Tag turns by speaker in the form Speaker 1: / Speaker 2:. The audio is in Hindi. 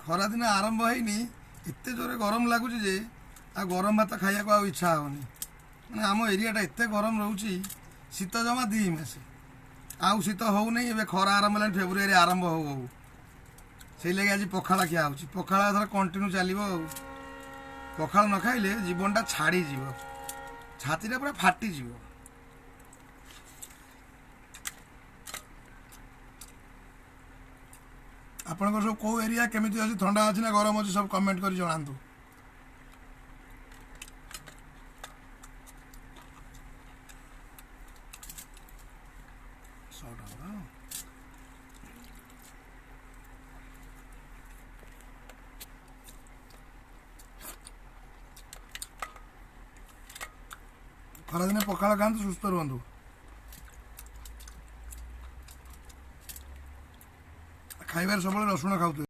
Speaker 1: खरा दिन आरंभ होनी एत जोरे गरम लगुच जे आ गरम भात खाया को इच्छा होनी मैंने आम एरियाटा एत गरम रोचे शीत जमा 2 मास आउ शीत हो नहीं ए खरा आरंभ है फेब्रुआरी आरंभ हो से लगे आज पखाड़ खिया हो पखाड़ धर कंटिन्यू चलो पखाड़ न खाइले जीवनटा छाड़ी जीव छातीटा पूरा फाटी जीव आपंकर सब कौ एरिया केमी अच्छी ठंडा अच्छी ना गरम अच्छी सब कमेंट कर जनातु खरा दिन पखाड़ खातु सुस्थ रुहतु खाइबार सब रसुण खाऊ।